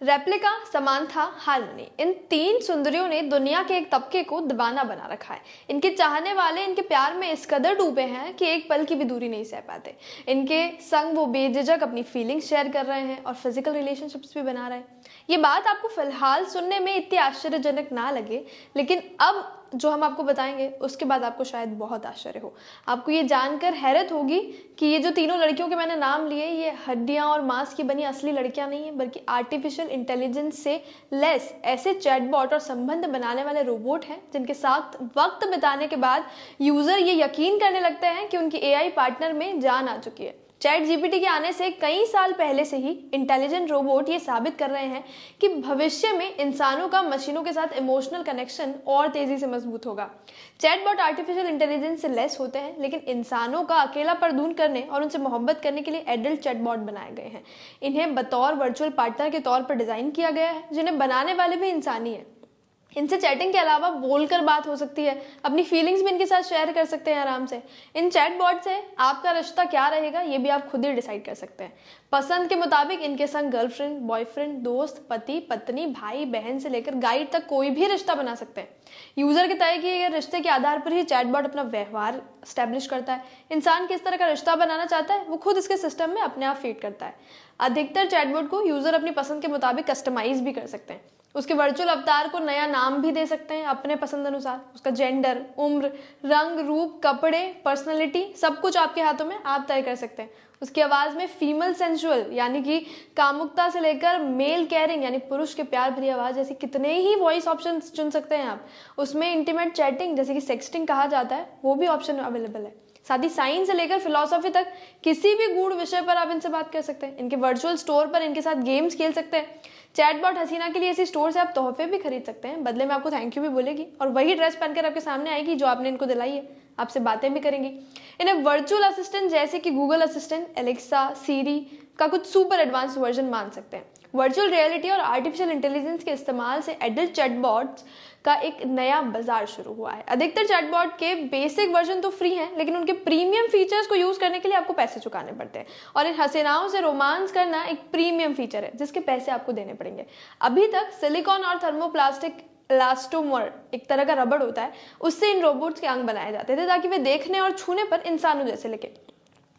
Replica, Samantha, harmony, इन तीन सुंदरियों ने दुनिया के एक तबके को दीवाना बना रखा है। इनके चाहने वाले इनके प्यार में इस कदर डूबे हैं कि एक पल की भी दूरी नहीं सह पाते। इनके संग वो बेझिझक अपनी फीलिंग्स शेयर कर रहे हैं और फिजिकल रिलेशनशिप्स भी बना रहे हैं। ये बात आपको फिलहाल सुनने में इतनी आश्चर्यजनक ना लगे, लेकिन अब जो हम आपको बताएंगे उसके बाद आपको शायद बहुत आश्चर्य हो। आपको ये जानकर हैरत होगी कि ये जो तीनों लड़कियों के मैंने नाम लिए, ये हड्डियां और मांस की बनी असली लड़कियां नहीं है, बल्कि आर्टिफिशियल इंटेलिजेंस से लेस ऐसे चैटबॉट और संबंध बनाने वाले रोबोट हैं जिनके साथ वक्त बिताने के बाद यूजर ये यकीन करने लगते हैं कि उनकी एआई पार्टनर में जान आ चुकी है। चैट जीपीटी के आने से कई साल पहले से ही इंटेलिजेंट रोबोट ये साबित कर रहे हैं कि भविष्य में इंसानों का मशीनों के साथ इमोशनल कनेक्शन और तेजी से मजबूत होगा। चैटबॉट आर्टिफिशियल इंटेलिजेंस से लेस होते हैं, लेकिन इंसानों का अकेलापन दूर करने और उनसे मोहब्बत करने के लिए एडल्ट चैटबॉट बनाए गए हैं। इन्हें बतौर वर्चुअल पार्टनर के तौर पर डिजाइन किया गया है, जिन्हें बनाने वाले भी इंसानी है। इनसे चैटिंग के अलावा बोलकर बात हो सकती है, अपनी फीलिंग्स भी इनके साथ शेयर कर सकते हैं आराम से। इन चैटबॉट से आपका रिश्ता क्या रहेगा ये भी आप खुद ही डिसाइड कर सकते हैं। पसंद के मुताबिक इनके संग गर्लफ्रेंड, बॉयफ्रेंड, दोस्त, पति, पत्नी, भाई, बहन से लेकर गाइड तक कोई भी रिश्ता बना सकते हैं। यूजर के तय किए गए रिश्ते के आधार पर ही चैटबॉट अपना व्यवहार स्टैब्लिश करता है। इंसान किस तरह का रिश्ता बनाना चाहता है वो खुद इसके सिस्टम में अपने आप फीड करता है। अधिकतर चैटबॉट को यूजर अपनी पसंद के मुताबिक कस्टमाइज भी कर सकते हैं। उसके वर्चुअल अवतार को नया नाम भी दे सकते हैं अपने पसंद अनुसार। उसका जेंडर, उम्र, रंग, रूप, कपड़े, पर्सनैलिटी सब कुछ आपके हाथों में, आप तय कर सकते हैं। उसकी आवाज में फीमेल सेंसुअल यानी कि कामुकता से लेकर मेल केयरिंग यानी पुरुष के प्यार भरी आवाज जैसे कितने ही वॉइस ऑप्शन चुन सकते हैं आप। उसमें इंटीमेट चैटिंग जैसे कि सेक्सटिंग कहा जाता है वो भी ऑप्शन अवेलेबल है। साथ ही साइंस से लेकर फिलॉसफी तक किसी भी गूढ़ विषय पर आप इनसे बात कर सकते हैं। इनके वर्चुअल स्टोर पर इनके साथ गेम्स खेल सकते हैं। चैटबॉट हसीना के लिए इसी स्टोर से आप तोहफे भी खरीद सकते हैं, बदले में आपको थैंक यू भी बोलेगी और वही ड्रेस पहनकर आपके सामने आएगी जो आपने इनको दिलाई है। आपसे बातें भी करेंगी। इन्हें वर्चुअल असिस्टेंट जैसे कि गूगल असिस्टेंट, एलेक्सा, सीरी का कुछ सुपर एडवांस वर्जन मान सकते हैं। वर्चुअल रियलिटी और आर्टिफिशियल इंटेलिजेंस के इस्तेमाल से एडल्ट चैटबॉट्स का एक नया बाजार शुरू हुआ है। अधिकतर चैटबॉट के बेसिक वर्जन तो फ्री हैं, लेकिन उनके प्रीमियम फीचर्स को यूज करने के लिए आपको पैसे चुकाने पड़ते हैं और इन हसीनाओं से रोमांस करना एक प्रीमियम फीचर है जिसके पैसे आपको देने पड़ेंगे। अभी तक सिलिकॉन और थर्मोप्लास्टिक इलास्टोमर एक तरह का रबड़ होता है, उससे इन रोबोट्स के अंग बनाए जाते थे ताकि वे देखने और छूने पर इंसानों जैसे लगे।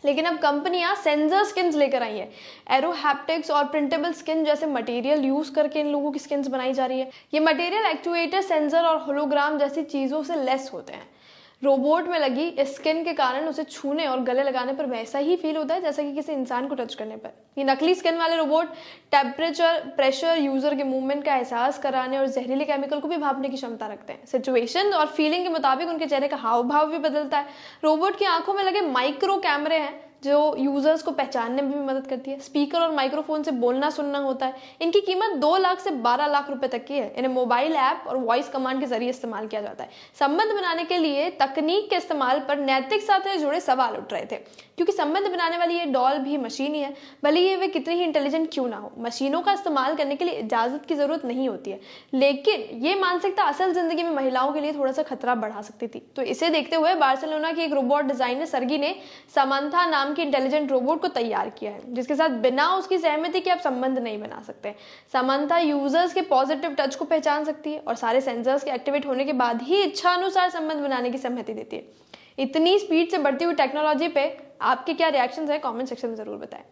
लेकिन अब कंपनियां सेंसर स्किन्स लेकर आई है। एरो हैप्टिक्स और प्रिंटेबल स्किन जैसे मटेरियल यूज करके इन लोगों की स्किन्स बनाई जा रही है। ये मटेरियल एक्चुएटर, सेंसर और होलोग्राम जैसी चीजों से लेस होते हैं। रोबोट में लगी इस स्किन के कारण उसे छूने और गले लगाने पर वैसा ही फील होता है जैसा कि किसी इंसान को टच करने पर। ये नकली स्किन वाले रोबोट टेम्परेचर, प्रेशर, यूजर के मूवमेंट का एहसास कराने और जहरीले केमिकल को भी भापने की क्षमता रखते हैं। सिचुएशन और फीलिंग के मुताबिक उनके चेहरे का हाव भाव भी बदलता है। रोबोट की आंखों में लगे माइक्रो कैमरे हैं जो यूजर्स को पहचानने में भी मदद करती है। स्पीकर और माइक्रोफोन से बोलना सुनना होता है। इनकी कीमत 2 लाख से 12 लाख रुपए तक की है। इन्हें मोबाइल ऐप और वॉइस कमांड के जरिए इस्तेमाल किया जाता है। संबंध बनाने के लिए तकनीक के इस्तेमाल पर नैतिक साथ जुड़े सवाल उठ रहे थे, क्योंकि संबंध बनाने वाली ये डॉल भी मशीन ही है, भले ही वे कितनी ही इंटेलिजेंट क्यों ना हो। मशीनों का इस्तेमाल करने के लिए इजाजत की जरूरत नहीं होती है, लेकिन ये मानसिकता असल जिंदगी में महिलाओं के लिए थोड़ा सा खतरा बढ़ा सकती थी। तो इसे देखते हुए बार्सिलोना की एक रोबोट डिजाइनर सर्गी ने समांथा नाम की इंटेलिजेंट रोबोट को तैयार किया है, जिसके साथ बिना उसकी सहमति के आप संबंध नहीं बना सकते। समांथा यूजर्स के पॉजिटिव टच को पहचान सकती है और सारे सेंसर्स के एक्टिवेट होने के बाद ही इच्छा अनुसार संबंध बनाने की सहमति देती है। इतनी स्पीड से बढ़ती हुई टेक्नोलॉजी पे आपके क्या रिएक्शंस है, कमेंट सेक्शन में जरूर बताएं।